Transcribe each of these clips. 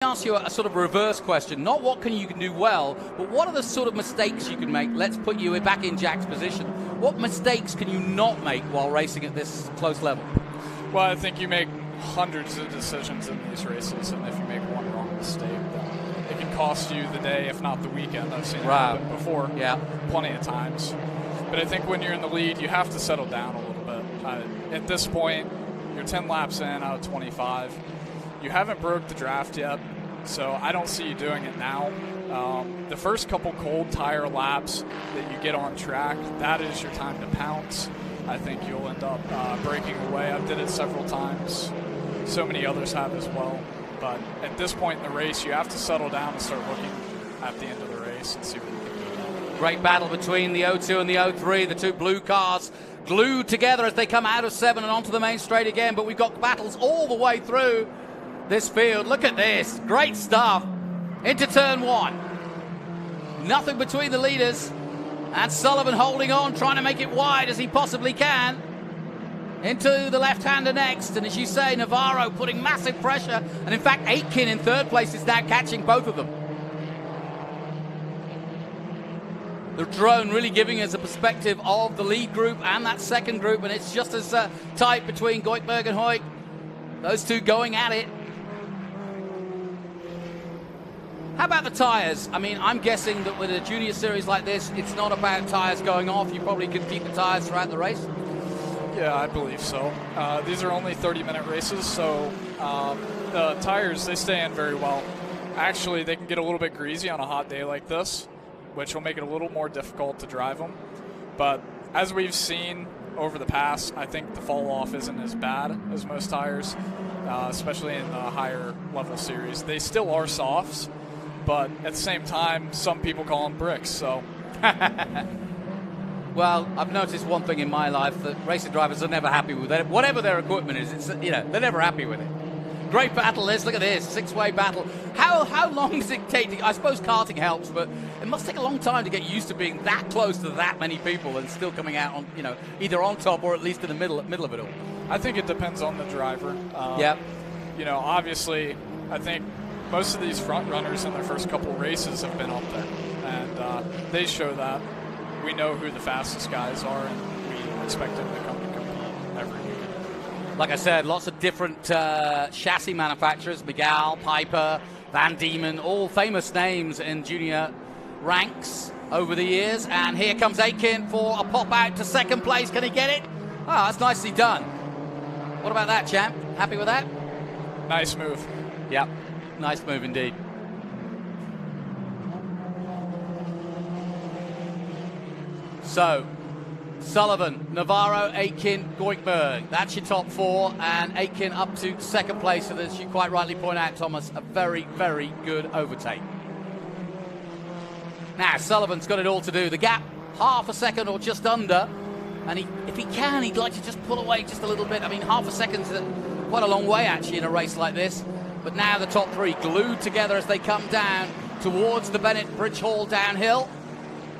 ask you a sort of reverse question. Not what can you do well, but what are the sort of mistakes you can make? Let's put you back in Jack's position. What mistakes can you not make while racing at this close level? Well, I think you make hundreds of decisions in these races, and if you make one wrong mistake, then it can cost you the day, if not the weekend. I've seen it happen before, plenty of times. But I think when you're in the lead, you have to settle down a little bit. At this point, you're 10 laps in out of 25. You haven't broke the draft yet, so I don't see you doing it now. The first couple cold tire laps that you get on track, that is your time to pounce. I think you'll end up breaking away. I've did it several times. So many others have as well. But at this point in the race, you have to settle down and start looking at the end of the race and see what you can do. Great battle between the 02 and the 03. The two blue cars glued together as they come out of 7 and onto the main straight again. But we've got battles all the way through this field. Look at this. Great stuff. Into turn 1. Nothing between the leaders. And Sullivan holding on, trying to make it wide as he possibly can. Into the left-hander next. And as you say, Navarro putting massive pressure. And in fact, Aitken in third place is now catching both of them. The drone really giving us a perspective of the lead group and that second group. And it's just as tight between Goikberg and Hoyt. Those two going at it. How about the tyres? I mean, I'm guessing that with a junior series like this, it's not about tyres going off. You probably could keep the tyres throughout the race. Yeah, I believe so. These are only 30-minute races, so the tires, they stay in very well. Actually, they can get a little bit greasy on a hot day like this, which will make it a little more difficult to drive them. But as we've seen over the past, I think the fall-off isn't as bad as most tires, especially in the higher level series. They still are softs, but at the same time, some people call them bricks, so. Well, I've noticed one thing in my life, that racing drivers are never happy with it. Whatever their equipment is, they're never happy with it. Great battle, Liz. Look at this, 6-way battle. How long does it take? I suppose karting helps, but it must take a long time to get used to being that close to that many people and still coming out on, either on top or at least in the middle of it all. I think it depends on the driver. Obviously, I think most of these front runners in their first couple races have been up there, and they show that. We know who the fastest guys are, and we expect them to come to compete every week. Like I said, lots of different chassis manufacturers, Miguel, Piper, Van Diemen, all famous names in junior ranks over the years. And here comes Aitken for a pop out to second place. Can he get it? Oh, that's nicely done. What about that, champ? Happy with that? Nice move. Yep, nice move indeed. So, Sullivan, Navarro, Aitken, Goikberg. That's your top four, and Aitken up to second place. And as you quite rightly point out, Thomas, a very, very good overtake. Now, Sullivan's got it all to do. The gap, half a second or just under. And if he can, he'd like to just pull away just a little bit. I mean, half a second's quite a long way, actually, in a race like this. But now the top three glued together as they come down towards the Bennett Bridge Hall downhill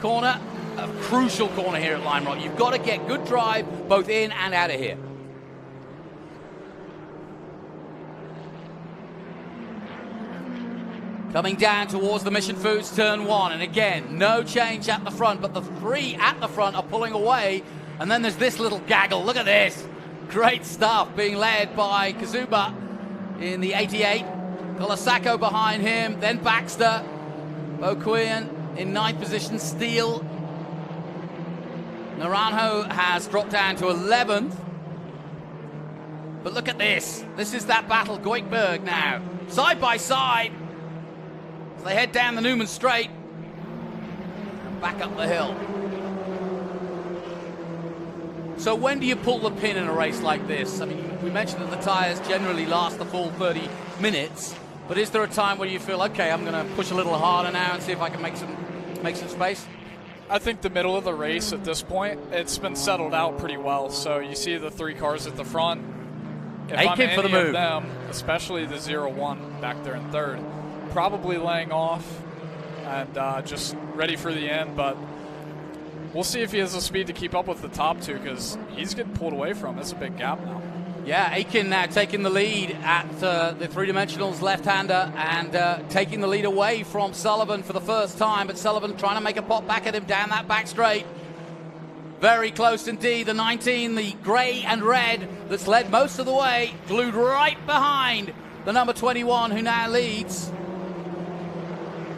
corner. A crucial corner here at Lime Rock. You've got to get good drive both in and out of here. Coming down towards the Mission Foods turn 1, and again, no change at the front, but the three at the front are pulling away, and then there's this little gaggle. Look at this. Great stuff being led by Kazuba in the 88. Colasacco behind him, then Baxter. Boquian in 9th position, Steele. Naranjo has dropped down to 11th. But look at this. This is that battle. Goikberg now. Side by side. As they head down the Newman Straight. And back up the hill. So when do you pull the pin in a race like this? I mean, we mentioned that the tyres generally last the full 30 minutes. But is there a time where you feel, okay, I'm going to push a little harder now and see if I can make some space? I think the middle of the race at this point, it's been settled out pretty well. So you see the three cars at the front. If I'm any of them, especially the 0-1 back there in third, probably laying off and just ready for the end. But we'll see if he has the speed to keep up with the top two, because he's getting pulled away from. It's a big gap now. Yeah, Aiken now taking the lead at the three-dimensionals left-hander and taking the lead away from Sullivan for the first time, but Sullivan trying to make a pop back at him down that back straight. Very close indeed. The 19, the grey and red that's led most of the way, glued right behind the number 21 who now leads.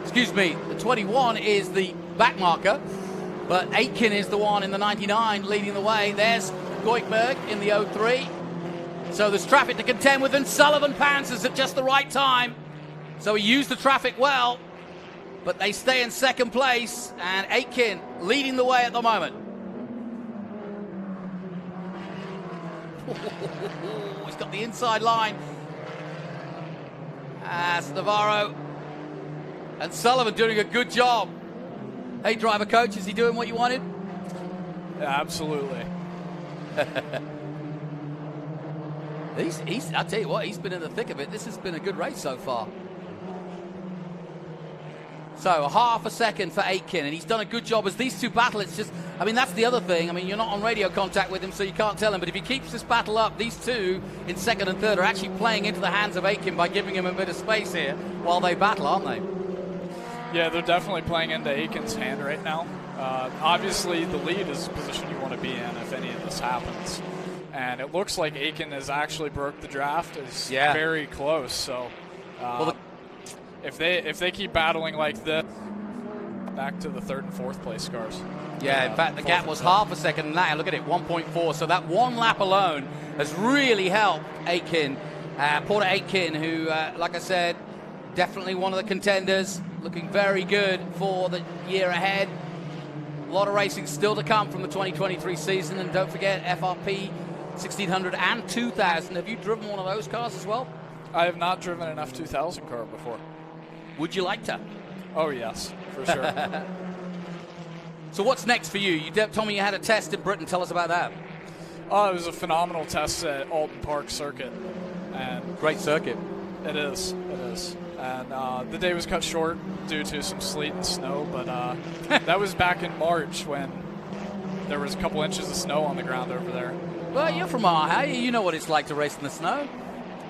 Excuse me, the 21 is the back marker, but Aiken is the one in the 99 leading the way. There's Goikberg in the 03. So there's traffic to contend with, and Sullivan pounces at just the right time. So he used the traffic well, but they stay in second place, and Aiken leading the way at the moment. He's got the inside line. As Navarro and Sullivan doing a good job. Hey, driver coach, is he doing what you wanted? Yeah, absolutely. I'll tell you what, he's been in the thick of it. This has been a good race so far. So, a half a second for Aiken, and he's done a good job as these two battle. It's just, I mean, that's the other thing. I mean, you're not on radio contact with him, so you can't tell him. But if he keeps this battle up, these two in second and third are actually playing into the hands of Aiken by giving him a bit of space here while they battle, aren't they? Yeah, they're definitely playing into Aiken's hand right now. Obviously, the lead is the position you want to be in if any of this happens. And it looks like Aiken has actually broke the draft. It's very close. So if they keep battling like this, back to the third and fourth place cars. Yeah, in fact, the gap was half a second now. Look at it, 1.4. So that one lap alone has really helped Aiken. Porter Aiken, who, like I said, definitely one of the contenders, looking very good for the year ahead. A lot of racing still to come from the 2023 season. And don't forget, FRP 1600 and 2000. Have you driven one of those cars as well? I have not driven an F2000 car before. Would you like to? Oh, yes, for sure. So what's next for you? You told me you had a test in Britain. Tell us about that. It was a phenomenal test at Alton Park Circuit. And great circuit. It is. And the day was cut short due to some sleet and snow, but that was back in March when there was a couple inches of snow on the ground over there. Well, you're from Ohio. You know what it's like to race in the snow.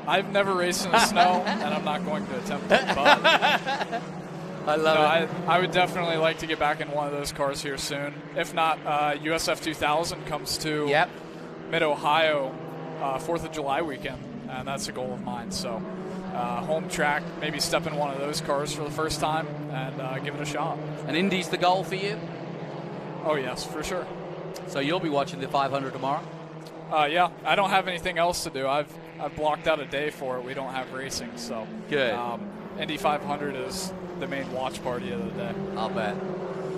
I've never raced in the snow, and I'm not going to attempt it. But I love it. I would definitely like to get back in one of those cars here soon. If not, USF 2000 comes to Mid-Ohio 4th of July weekend, and that's a goal of mine. So home track, maybe step in one of those cars for the first time and give it a shot. And Indy's the goal for you? Oh, yes, for sure. So you'll be watching the 500 tomorrow? Yeah, I don't have anything else to do. I've blocked out a day for it. We don't have racing, so good. Indy 500 is the main watch party of the day. I'll bet.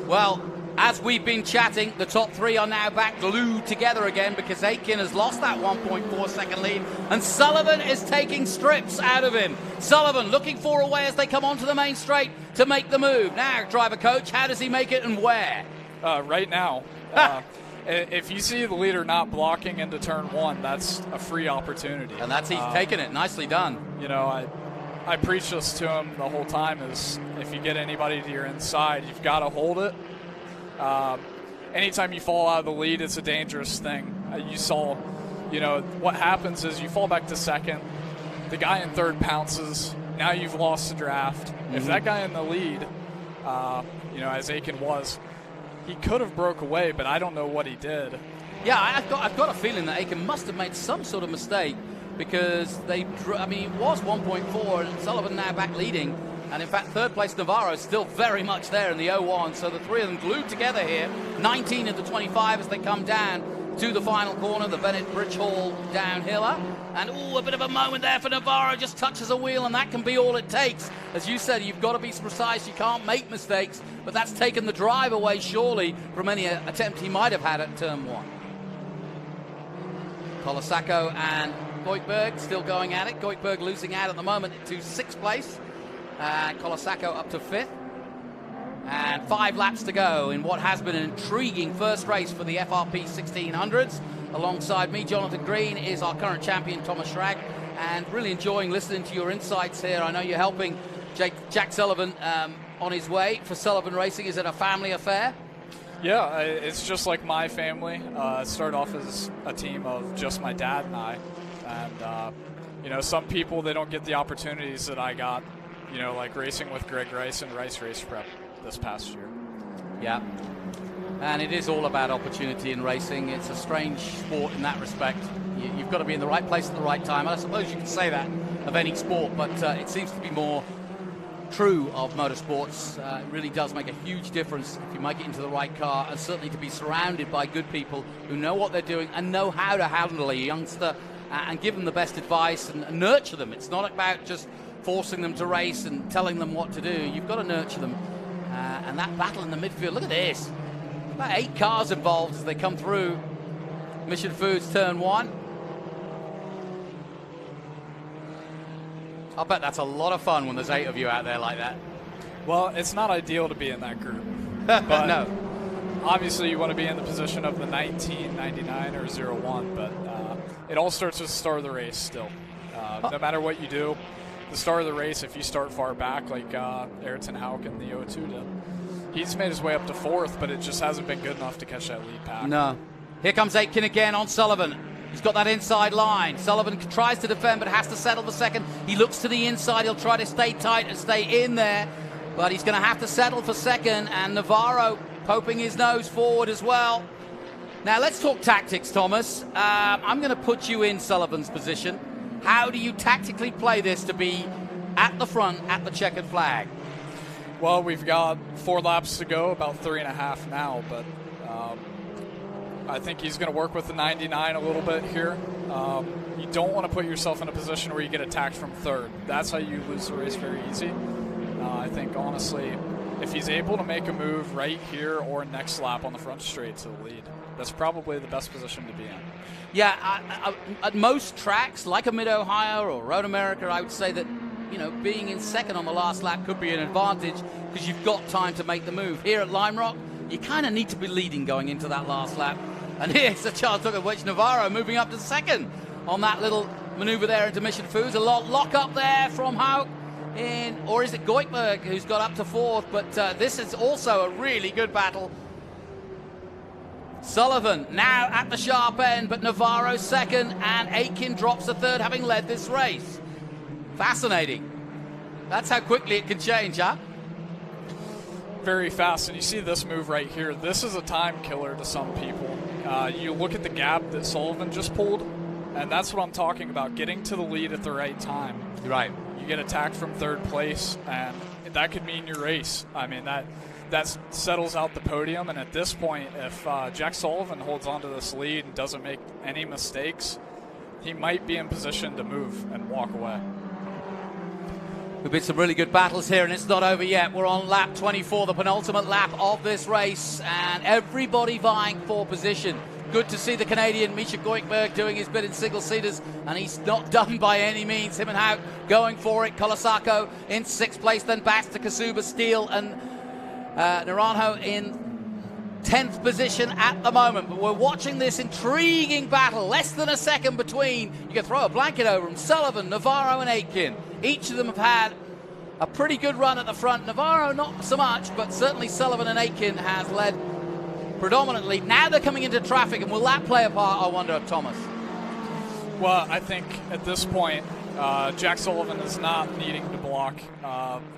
Well, as we've been chatting, the top three are now back glued together again because Aiken has lost that 1.4 second lead and Sullivan is taking strips out of him. Sullivan looking for a way as they come onto the main straight to make the move. Now, driver coach, how does he make it and where? Right now. If you see the leader not blocking into turn one, that's a free opportunity. And that's he's taken it. Nicely done. You know, I preach this to him the whole time is if you get anybody to your inside, you've got to hold it. Anytime you fall out of the lead, it's a dangerous thing. You saw, you know, what happens is you fall back to second. The guy in third pounces. Now you've lost the draft. Mm-hmm. If that guy in the lead, you know, as Aiken was, he could have broke away, but I don't know what he did. Yeah, I've got a feeling that Aiken must have made some sort of mistake because it was 1.4 and Sullivan now back leading. And in fact, third place Navarro is still very much there in the 01. So the three of them glued together here. 19 into 25 as they come down to the final corner, the Bennett Bridge Hall downhiller. And a bit of a moment there for Navarro, just touches a wheel, and that can be all it takes. As you said, you've got to be precise, you can't make mistakes, but that's taken the drive away, surely, from any attempt he might have had at turn one. Colasaco and Goikberg still going at it. Goikberg losing out at the moment to 6th place, and Colasaco up to 5th. And 5 laps to go in what has been an intriguing first race for the FRP 1600s. Alongside me, Jonathan Green, is our current champion, Thomas Schrag, and really enjoying listening to your insights here. I know you're helping Jack Sullivan on his way for Sullivan Racing. Is it a family affair? Yeah, it's just like my family. It started off as a team of just my dad and I. And, you know, some people, they don't get the opportunities that I got, you know, like racing with Greg Rice and Rice Race Prep this past year. Yeah. And it is all about opportunity in racing. It's a strange sport in that respect. You've got to be in the right place at the right time. I suppose you can say that of any sport, but it seems to be more true of motorsports. It really does make a huge difference if you make it into the right car, and certainly to be surrounded by good people who know what they're doing and know how to handle a youngster and give them the best advice and nurture them. It's not about just forcing them to race and telling them what to do. You've got to nurture them. And that battle in the midfield, look at this. About 8 cars involved as they come through Mission Foods turn 1. I'll bet that's a lot of fun when there's 8 of you out there like that. Well, it's not ideal to be in that group. But no. Obviously, you want to be in the position of the 1999 or 01, but it all starts with the start of the race still. No matter what you do, the start of the race, if you start far back like Ayrton Hauk in the 02 did, he's made his way up to 4th, but it just hasn't been good enough to catch that lead pack. No. Here comes Aitken again on Sullivan. He's got that inside line. Sullivan tries to defend, but has to settle for second. He looks to the inside. He'll try to stay tight and stay in there, but he's going to have to settle for second, and Navarro poking his nose forward as well. Now, let's talk tactics, Thomas. I'm going to put you in Sullivan's position. How do you tactically play this to be at the front at the checkered flag? Well, we've got 4 laps to go, about 3.5 now, but I think he's going to work with the 99 a little bit here. You don't want to put yourself in a position where you get attacked from 3rd. That's how you lose the race very easy. I think, honestly, if he's able to make a move right here or next lap on the front straight to the lead, that's probably the best position to be in. Yeah, at most tracks, like a Mid-Ohio or Road America, I would say that, you know, being in second on the last lap could be an advantage because you've got time to make the move. Here at Lime Rock, you kind of need to be leading going into that last lap. And here's a chance, look at which Navarro moving up to second on that little maneuver there into Mission Foods. A lock up there from Hauk. Or is it Goikberg who's got up to 4th? But this is also a really good battle. Sullivan now at the sharp end, but Navarro second, and Aitken drops to 3rd, having led this race. Fascinating. That's how quickly it can change, huh? Very fast, and you see this move right here. This is a time killer to some people. You look at the gap that Sullivan just pulled, and that's what I'm talking about, getting to the lead at the right time. Right. You get attacked from 3rd place, and that could mean your race. I mean, that settles out the podium, and at this point, if Jack Sullivan holds on to this lead and doesn't make any mistakes, he might be in position to move and walk away. We've been some really good battles here, and it's not over yet. We're on lap 24, the penultimate lap of this race, and everybody vying for position. Good to see the Canadian Misha Goikberg doing his bit in single-seaters, and he's not done by any means. Him and Hauk going for it. Colasacco in 6th place, then Basta, Kasuba, Steele, and Naranjo in 10th position at the moment. But we're watching this intriguing battle. Less than a second between. You can throw a blanket over them. Sullivan, Navarro, and Aitken. Each of them have had a pretty good run at the front. Navarro not so much, but certainly Sullivan and Aitken has led predominantly. Now they're coming into traffic, and will that play a part, I wonder, Thomas? Well, I think at this point, Jack Sullivan is not needing to block.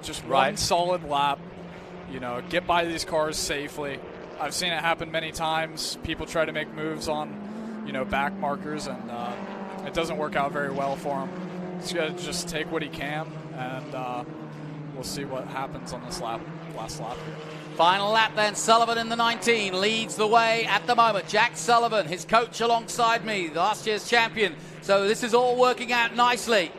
Just one solid lap, you know, get by these cars safely. I've seen it happen many times. People try to make moves on, you know, back markers, and it doesn't work out very well for him. He's got to just take what he can, and we'll see what happens on this last lap here. Final lap then, Sullivan in the 19 leads the way at the moment. Jack Sullivan, his coach alongside me, last year's champion. So this is all working out nicely.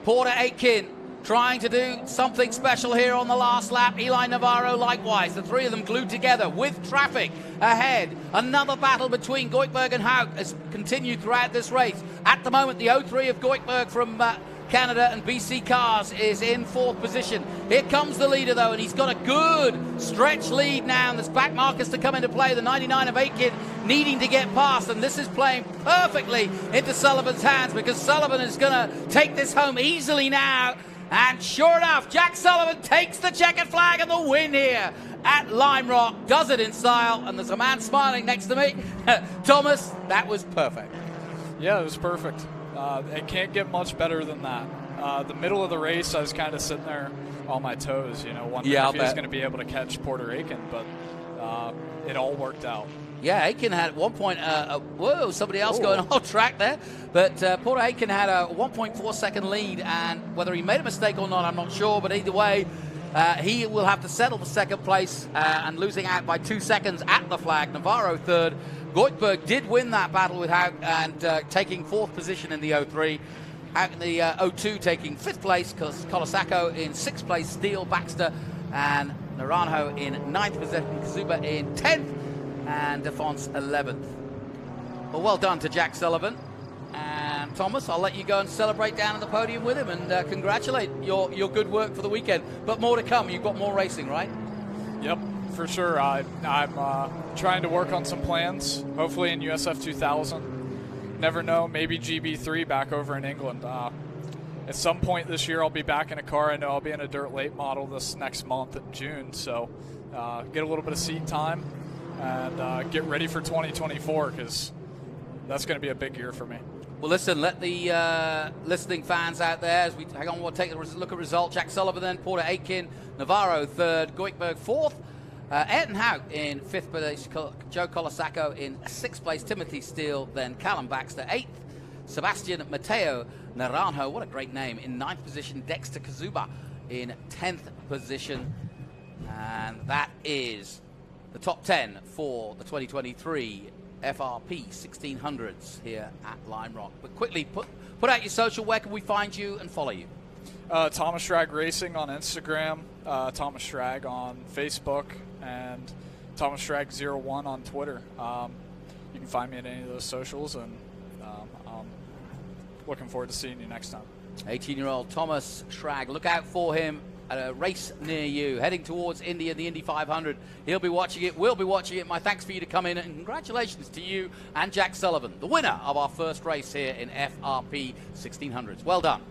Porter Aitken trying to do something special here on the last lap. Eli Navarro likewise. The 3 of them glued together with traffic ahead. Another battle between Goikberg and Hauk has continued throughout this race. At the moment, the 03 of Goikberg from Canada and BC Cars is in 4th position. Here comes the leader though, and he's got a good stretch lead now, and there's back markers to come into play. The 99 of Aitken needing to get past, and this is playing perfectly into Sullivan's hands, because Sullivan is going to take this home easily now. And sure enough, Jack Sullivan takes the checkered flag and the win here at Lime Rock. Does it in style, and there's a man smiling next to me. Thomas, that was perfect. Yeah, it was perfect. It can't get much better than that. The middle of the race, I was kind of sitting there on my toes, wondering if he was going to be able to catch Porter Aiken, but it all worked out. Yeah, Aiken had at one point, whoa, somebody else going off track there. But Porter Aiken had a 1.4 second lead, and whether he made a mistake or not, I'm not sure. But either way, he will have to settle for second place and losing out by 2 seconds at the flag. Navarro third. Goikhberg did win that battle with Haug and taking fourth position in the 03. Out in the 02 taking fifth place, Colasacco in sixth place, Steele, Baxter, and Naranjo in ninth position, Kazuba in 10th, and Defonce 11th. Well done to Jack Sullivan. And Thomas, I'll let you go and celebrate down at the podium with him and congratulate your good work for the weekend. But more to come. You've got more racing, right? Yep, for sure. I'm trying to work on some plans, hopefully in USF 2000. Never know, maybe GB3 back over in England. At some point this year, I'll be back in a car. I know I'll be in a dirt late model this next month in June. So get a little bit of seat time and get ready for 2024 because that's going to be a big year for me. Well, listen, let the listening fans out there, as we hang on, we'll take a look at results. Jack Sullivan then, Porter Aiken, Navarro third, Goikhberg fourth, Ayrton Haug in fifth place, Joe Colasacco in sixth place, Timothy Steele, then Callum Baxter eighth, Sebastian Mateo Naranjo, what a great name, in ninth position, Dexter Kazuba in 10th position. And that is the top 10 for the 2023 FRP 1600s here at Lime Rock. But quickly, put out your social. Where can we find you and follow you? Thomas Schrag Racing on Instagram, Thomas Schrag on Facebook, and Thomas Schrag 01 on Twitter. You can find me at any of those socials, and I'm looking forward to seeing you next time. 18-year-old Thomas Schrag. Look out for him at a race near you, heading towards India, the Indy 500. He'll be watching it. We'll be watching it. My thanks for you to come in, and congratulations to you and Jack Sullivan, the winner of our first race here in FRP 1600s. Well done.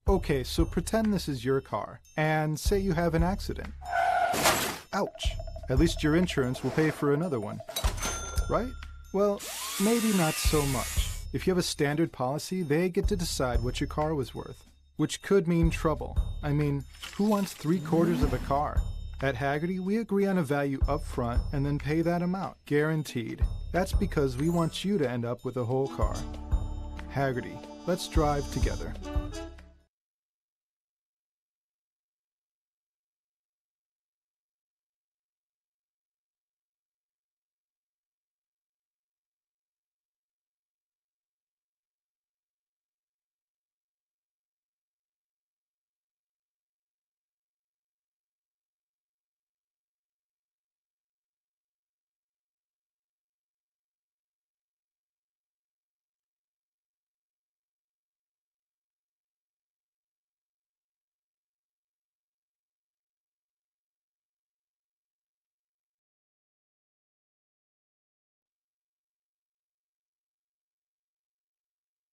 Okay, so pretend this is your car, and say you have an accident. Ouch! At least your insurance will pay for another one. Right? Well, maybe not so much. If you have a standard policy, they get to decide what your car was worth. Which could mean trouble. I mean, who wants 3/4 of a car? At Hagerty, we agree on a value up front and then pay that amount, guaranteed. That's because we want you to end up with a whole car. Hagerty, let's drive together.